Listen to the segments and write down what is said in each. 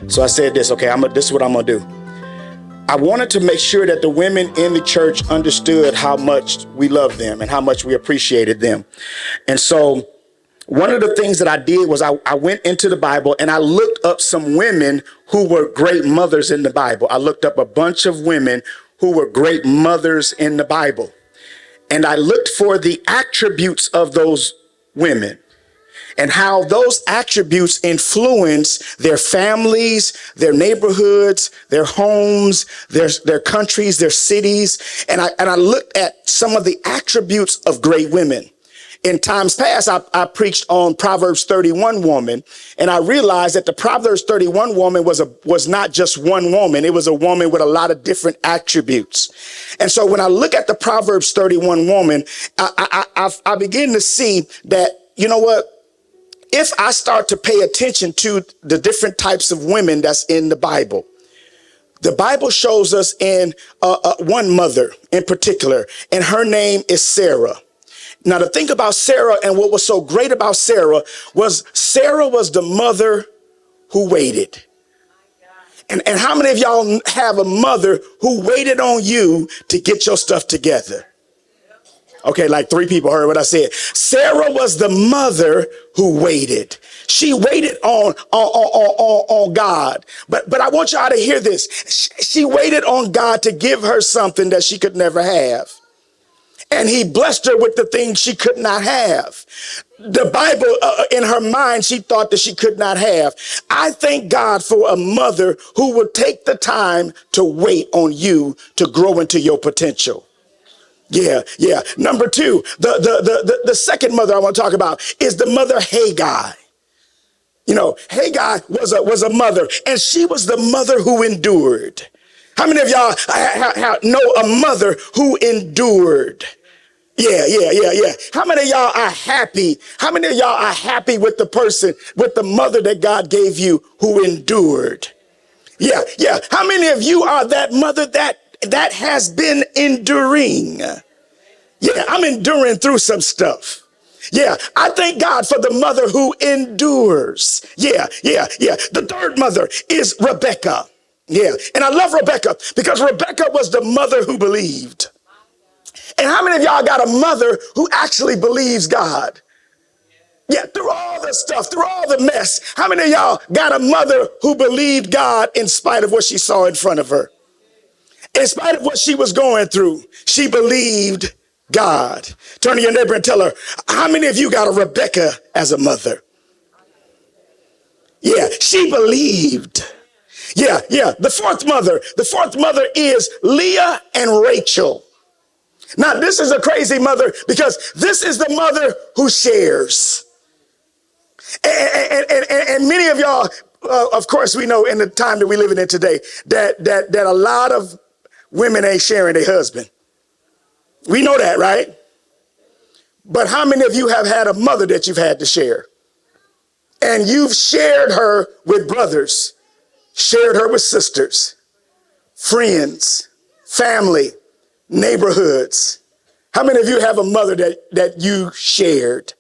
So I said this, okay, this is what I'm gonna do. I wanted to make sure that the women in the church understood how much we love them and how much we appreciated them. And so one of the things that I did was I went into the Bible and I looked up some women who were great mothers in the Bible. I looked up a bunch of women who were great mothers in the Bible. And I looked for the attributes of those women and how those attributes influence their families, their neighborhoods, their homes, their countries, their cities. And I looked at some of the attributes of great women. In times past, I preached on Proverbs 31 woman, and I realized that the Proverbs 31 woman was not just one woman. It was a woman with a lot of different attributes. And so when I look at the Proverbs 31 woman, I begin to see that, you know what? If I start to pay attention to the different types of women that's in the Bible shows us in one mother in particular, and her name is Sarah. Now, to think about Sarah, and what was so great about Sarah was the mother who waited. And how many of y'all have a mother who waited on you to get your stuff together? Okay, like 3 people heard what I said. Sarah was the mother who waited. She waited on God. But I want y'all to hear this. She waited on God to give her something that she could never have. And he blessed her with the things she could not have. The Bible, in her mind, she thought that she could not have. I thank God for a mother who would take the time to wait on you to grow into your potential. Yeah. Number 2, the second mother I want to talk about is the mother Haggai. You know, Haggai was a mother, and she was the mother who endured. How many of y'all know a mother who endured? Yeah. How many of y'all are happy? How many of y'all are happy with the mother that God gave you who endured? Yeah. How many of you are that mother that has been enduring? Yeah, I'm enduring through some stuff. Yeah, I thank God for the mother who endures. Yeah. The third mother is Rebecca. Yeah, and I love Rebecca because Rebecca was the mother who believed. And how many of y'all got a mother who actually believes God? Yeah, through all the stuff, through all the mess. How many of y'all got a mother who believed God in spite of what she saw in front of her? In spite of what she was going through, she believed God. Turn to your neighbor and tell her, how many of you got a Rebecca as a mother? Yeah, she believed. Yeah. The fourth mother is Leah and Rachel. Now, this is a crazy mother because this is the mother who shares. And many of y'all, of course, we know in the time that we live in today that a lot of women ain't sharing their husband. We know that, right? But how many of you have had a mother that you've had to share? And you've shared her with brothers, shared her with sisters, friends, family, neighborhoods. How many of you have a mother that you shared?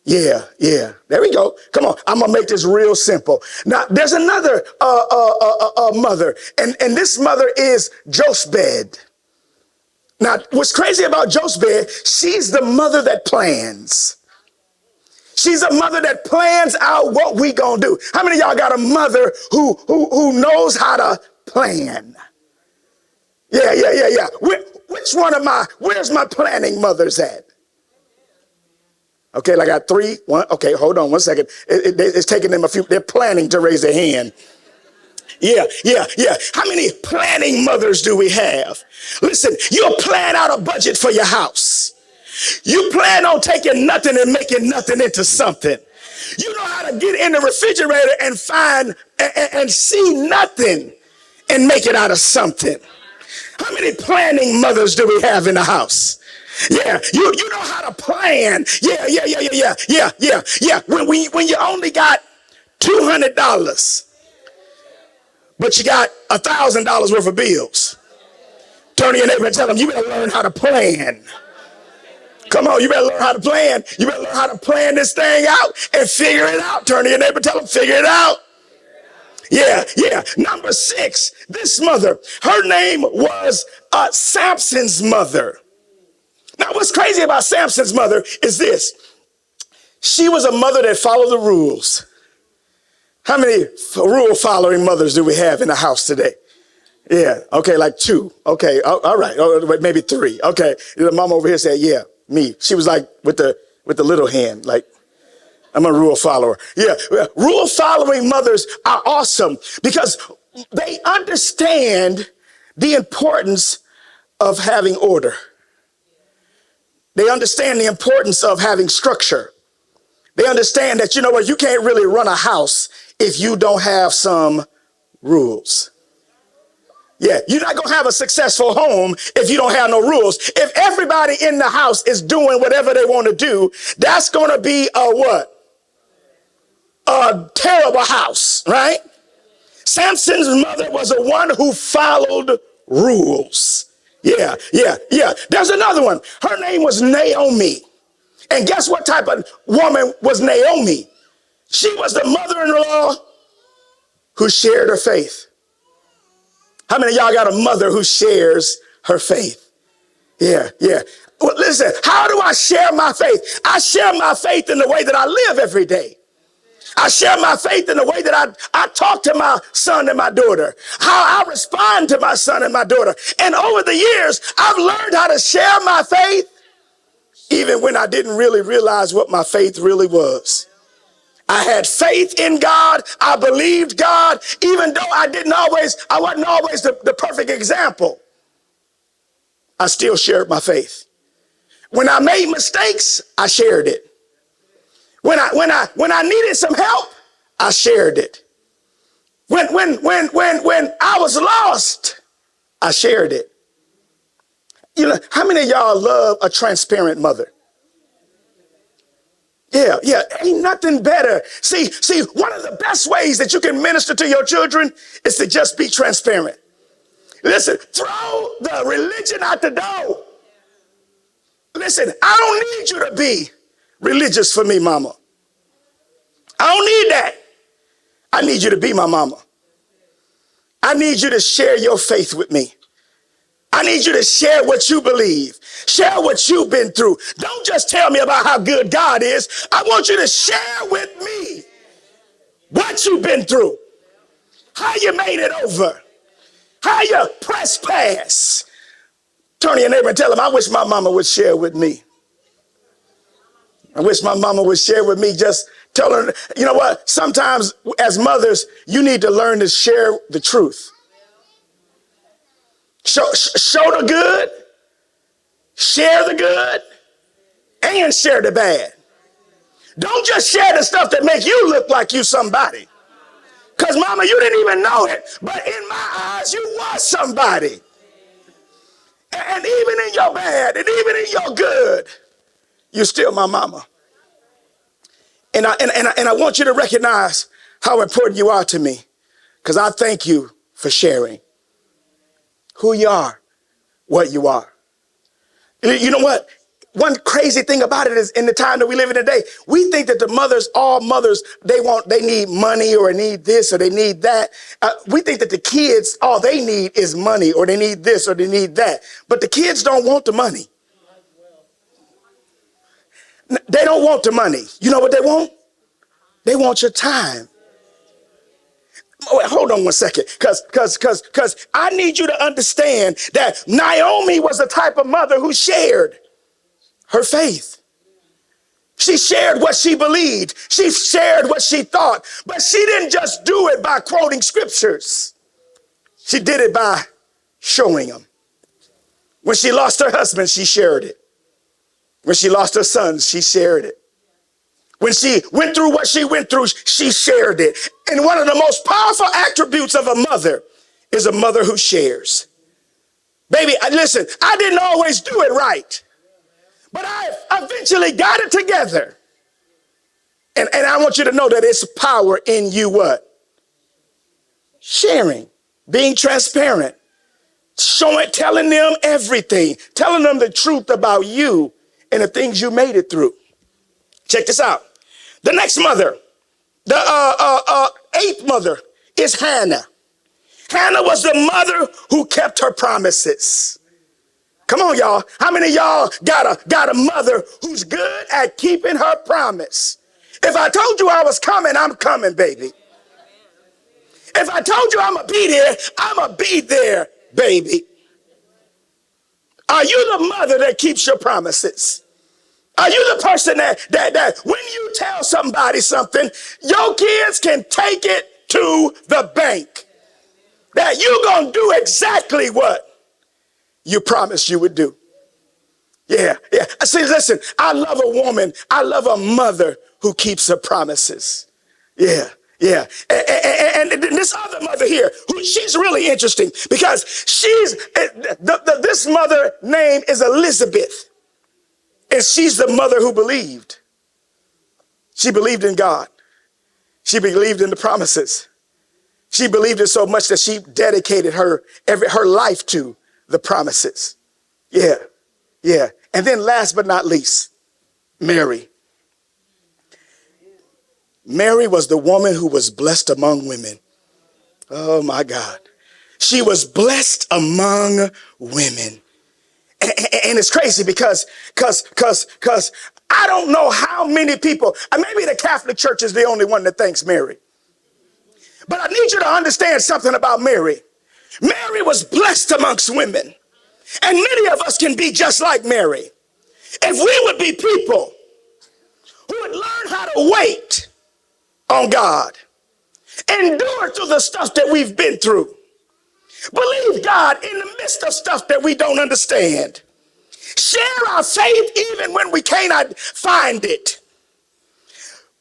Yeah. There we go. Come on. I'm going to make this real simple. Now, there's another mother, and this mother is Jochebed. Now, what's crazy about Jochebed, she's the mother that plans. She's a mother that plans out what we gonna do. How many of y'all got a mother who knows how to plan? Yeah. Where's my planning mothers at? Okay, I got 3. Okay, hold on 1 second. It's taking them they're planning to raise their hand. Yeah. How many planning mothers do we have? Listen, you'll plan out a budget for your house. You plan on taking nothing and making nothing into something. You know how to get in the refrigerator and find and see nothing and make it out of something. How many planning mothers do we have in the house? Yeah, you know how to plan. Yeah. When you only got $200, but you got $1,000 worth of bills. Turn to your neighbor and tell them you better learn how to plan. Come on, you better learn how to plan. You better learn how to plan this thing out and figure it out. Turn to your neighbor, tell them, figure it out. Yeah, yeah. Number 6, this mother, her name was Samson's mother. Now, what's crazy about Samson's mother is this. She was a mother that followed the rules. How many rule following mothers do we have in the house today? Yeah, okay, like 2. Okay, all right, maybe 3. Okay, the mom over here said, yeah, me. She was like with the little hand, like, I'm a rule follower. Yeah, rule following mothers are awesome because they understand the importance of having order. They understand the importance of having structure. They understand that, you know what, you can't really run a house if you don't have some rules. Yeah, you're not going to have a successful home if you don't have no rules. If everybody in the house is doing whatever they want to do, that's going to be a what? A terrible house, right? Samson's mother was the one who followed rules. Yeah, yeah, yeah. There's another one. Her name was Naomi. And guess what type of woman was Naomi? She was the mother-in-law who shared her faith. How many of y'all got a mother who shares her faith? Yeah, yeah. Well, listen, how do I share my faith? I share my faith in the way that I live every day. I share my faith in the way that I talk to my son and my daughter, how I respond to my son and my daughter. And over the years, I've learned how to share my faith, even when I didn't really realize what my faith really was. I had faith in God. I believed God, even though I wasn't always the perfect example. I still shared my faith. When I made mistakes, I shared it. When I needed some help, I shared it. When I was lost, I shared it. You know, how many of y'all love a transparent mother? Yeah, yeah, ain't nothing better. See, one of the best ways that you can minister to your children is to just be transparent. Listen, throw the religion out the door. Listen, I don't need you to be religious for me, mama. I don't need that. I need you to be my mama. I need you to share your faith with me. I need you to share what you believe. Share what you've been through. Don't just tell me about how good God is. I want you to share with me what you've been through, how you made it over, how you pressed past. Turn to your neighbor and tell him, I wish my mama would share with me. I wish my mama would share with me. Just tell her, you know what? Sometimes as mothers, you need to learn to share the truth. Show the good, share the good, and share the bad. Don't just share the stuff that make you look like you somebody. Because mama, you didn't even know it. But in my eyes, you was somebody. And even in your bad, and even in your good, you're still my mama. And I want you to recognize how important you are to me. Because I thank you for sharing who you are, what you are. You know what? One crazy thing about it is in the time that we live in today, we think that all mothers, they need money or need this or they need that. We think that the kids, all they need is money or they need this or they need that. But the kids don't want the money. They don't want the money. You know what they want? They want your time. Wait, hold on one second, because I need you to understand that Naomi was the type of mother who shared her faith. She shared what she believed. She shared what she thought. But she didn't just do it by quoting scriptures. She did it by showing them. When she lost her husband, she shared it. When she lost her sons, she shared it. When she went through what she went through, she shared it. And one of the most powerful attributes of a mother is a mother who shares. Baby, listen, I didn't always do it right, but I eventually got it together. And I want you to know that it's power in you what? Sharing, being transparent, telling them everything, telling them the truth about you and the things you made it through. Check this out. The next mother, the eighth mother, is Hannah. Hannah was the mother who kept her promises. Come on, y'all. How many of y'all got a mother who's good at keeping her promise? If I told you I was coming, I'm coming, baby. If I told you I'm going to be there, I'm going to be there, baby. Are you the mother that keeps your promises? Are you the person that when you tell somebody something, your kids can take it to the bank? That you're going to do exactly what you promised you would do. Yeah. See, listen, I love a woman. I love a mother who keeps her promises. Yeah. And this other mother here, she's really interesting because this mother name is Elizabeth. And she's the mother who believed. She believed in God. She believed in the promises. She believed it so much that she dedicated her life to the promises. Yeah. And then last but not least, Mary. Mary was the woman who was blessed among women. Oh my God. She was blessed among women. And it's crazy because I don't know how many people, maybe the Catholic Church is the only one that thanks Mary. But I need you to understand something about Mary. Mary was blessed amongst women. And many of us can be just like Mary. If we would be people who would learn how to wait on God, endure through the stuff that we've been through, believe God in the midst of stuff that we don't understand, share our faith even when we cannot find it.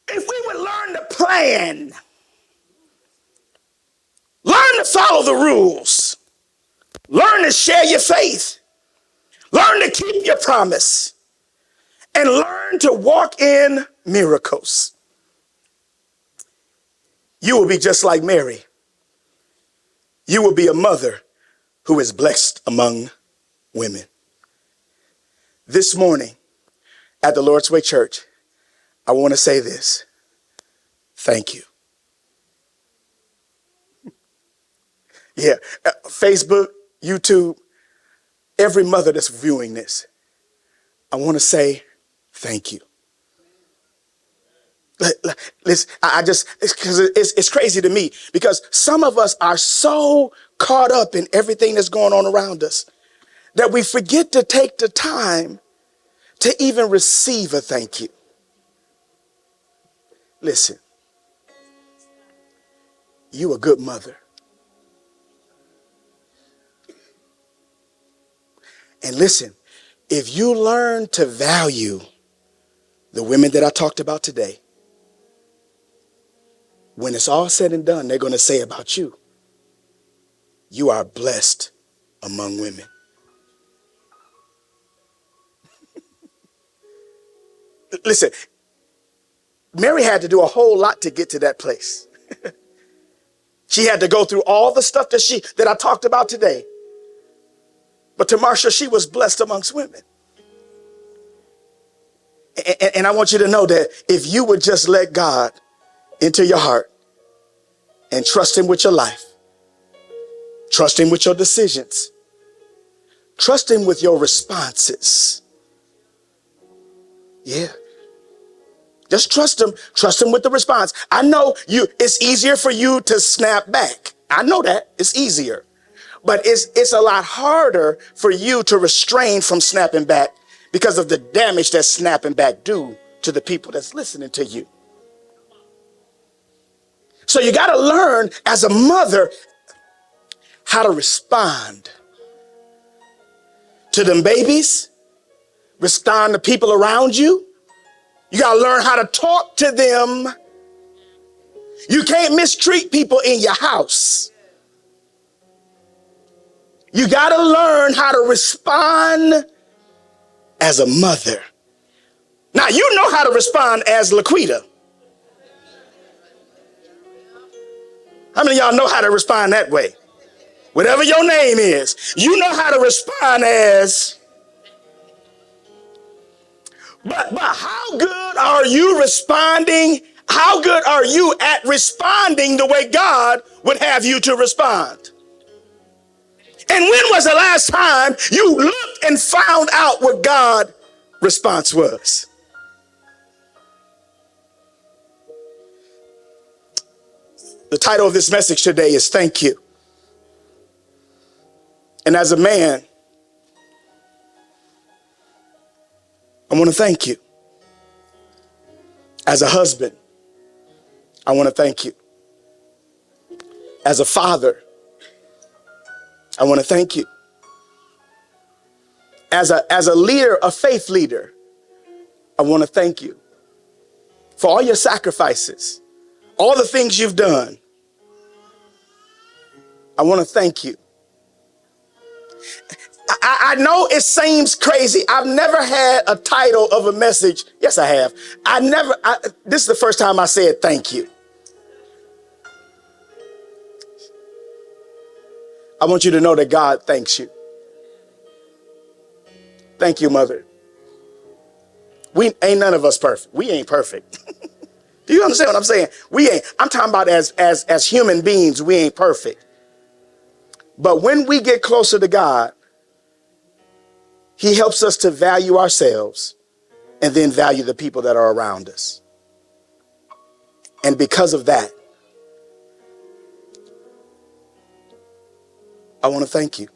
If we would learn to plan, learn to follow the rules, learn to share your faith, learn to keep your promise, and learn to walk in miracles, you will be just like Mary. You will be a mother who is blessed among women. This morning at the Lord's Way Church, I want to say this. Thank you. Yeah, Facebook, YouTube, every mother that's viewing this, I want to say thank you. Listen, it's crazy to me because some of us are so caught up in everything that's going on around us that we forget to take the time to even receive a thank you. Listen, you a good mother. And listen, if you learn to value the women that I talked about today, when it's all said and done, they're going to say about you, you are blessed among women. Listen, Mary had to do a whole lot to get to that place. She had to go through all the stuff that I talked about today. But to Marcia, she was blessed amongst women. And I want you to know that if you would just let God into your heart and trust him with your life, trust him with your decisions, trust him with your responses. Yeah. Just trust him with the response. I know it's easier for you to snap back. I know that it's easier, but it's a lot harder for you to restrain from snapping back because of the damage that snapping back do to the people that's listening to you. So you got to learn as a mother how to respond to them babies, respond to people around you. You got to learn how to talk to them. You can't mistreat people in your house. You got to learn how to respond as a mother. Now, you know how to respond as Laquita. How many of y'all know how to respond that way? Whatever your name is, you know how to respond as But how good are you responding? How good are you at responding the way God would have you to respond? And when was the last time you looked and found out what God's response was? The title of this message today is Thank You. And as a man, I want to thank you. As a husband, I want to thank you. As a father, I want to thank you. As a leader, a faith leader, I want to thank you for all your sacrifices, all the things you've done. I want to thank you. I know it seems crazy. I've never had a title of a message. Yes, I have. This is the first time I said thank you. I want you to know that God thanks you. Thank you, Mother. We ain't none of us perfect. We ain't perfect. Do you understand what I'm saying? We ain't. I'm talking about as human beings, we ain't perfect. But when we get closer to God, He helps us to value ourselves and then value the people that are around us. And because of that, I want to thank you.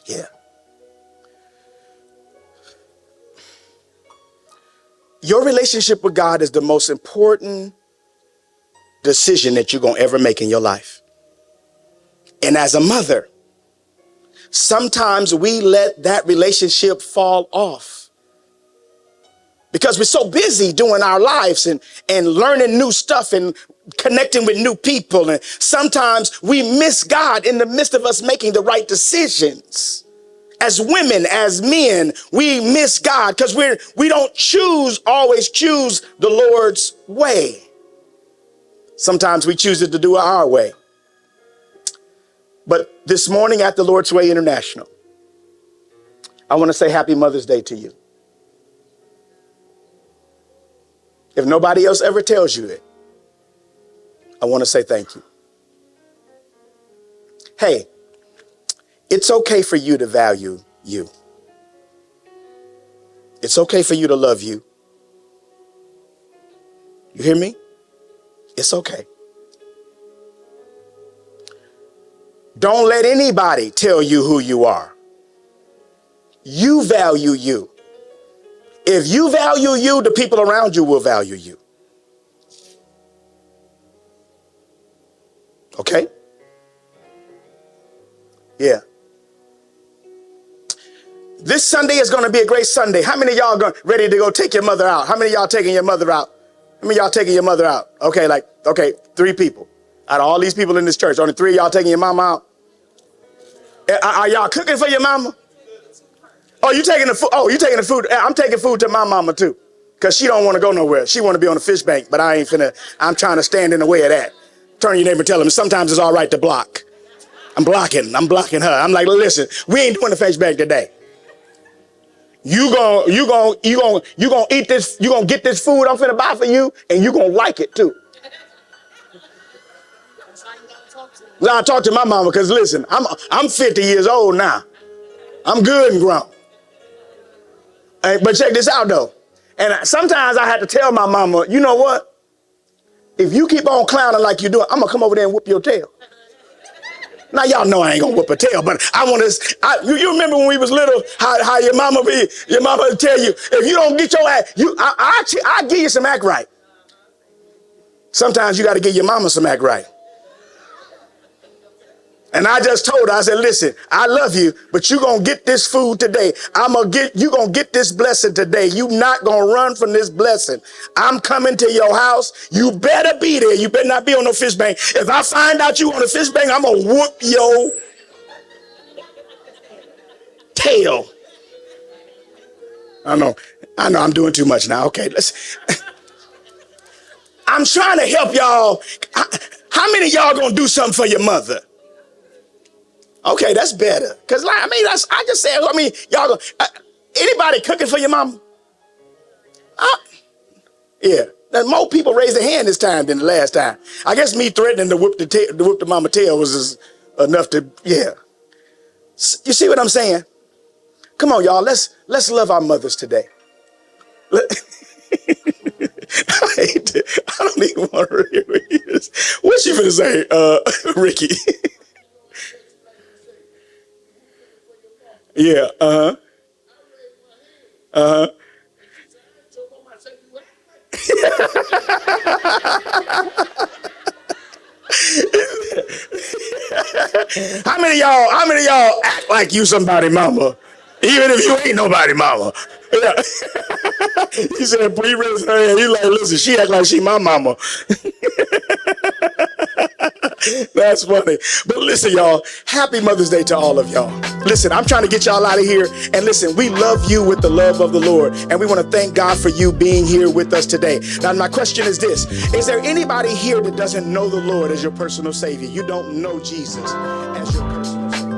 Yeah. Your relationship with God is the most important decision that you're going to ever make in your life. And as a mother, sometimes we let that relationship fall off because we're so busy doing our lives and learning new stuff and connecting with new people. And sometimes we miss God in the midst of us making the right decisions. As women, as men, we miss God because we don't always choose the Lord's way. Sometimes we choose it to do it our way. But this morning at the Lord's Way International, I want to say Happy Mother's Day to you. If nobody else ever tells you it, I want to say thank you. Hey, it's okay for you to value you. It's okay for you to love you. You hear me? It's okay. Don't let anybody tell you who you are. You value you. If you value you, the people around you will value you. Okay? Yeah. This Sunday is going to be a great Sunday. How many of y'all ready to go take your mother out? How many of y'all taking your mother out? How many of y'all taking your mother out? Okay, 3 people. Out of all these people in this church, only 3 of y'all taking your mama out? Are y'all cooking for your mama? Oh, you taking the food? Oh, you taking the food? I'm taking food to my mama too, because she don't want to go nowhere. She want to be on the fish bank, but I ain't finna. I'm trying to stand in the way of that. Turn to your neighbor and tell him sometimes it's all right to block. I'm blocking her. I'm like, listen, we ain't doing the fish bank today. You gonna eat this. You gonna get this food I'm finna buy for you, and you gonna like it too. Now I talk to my mama because listen, I'm 50 years old now. I'm good and grown. But check this out though. And sometimes I had to tell my mama, you know what? If you keep on clowning like you doing, I'm gonna come over there and whoop your tail. Now y'all know I ain't gonna whoop a tail, but I want to. You remember when we was little, how your mama would tell you, if you don't get your act, I give you some act right. Sometimes you got to give your mama some act right. And I just told her, I said, listen, I love you, but you gonna get this food today. You gonna get this blessing today. You not gonna run from this blessing. I'm coming to your house. You better be there. You better not be on no fish bank. If I find out you on a fish bank, I'm gonna whoop your tail. I know I'm doing too much now. Okay, I'm trying to help y'all. How many of y'all gonna do something for your mother? Okay, that's better. Because, I just said, y'all, Anybody cooking for your mama? Yeah. Now, more people raised their hand this time than the last time. I guess me threatening to whip the mama tail was enough to, yeah. You see what I'm saying? Come on, y'all. Let's love our mothers today. I don't even want to hear this. What's she finna say, Ricky? Yeah. How many of y'all act like you somebody mama, even if you ain't nobody mama? Yeah. He said, please raise her hand. He like, listen, she act like she my mama. That's funny. But listen, y'all, happy Mother's Day to all of y'all. Listen, I'm trying to get y'all out of here. And listen, we love you with the love of the Lord. And we want to thank God for you being here with us today. Now, my question is this. Is there anybody here that doesn't know the Lord as your personal Savior? You don't know Jesus as your personal Savior.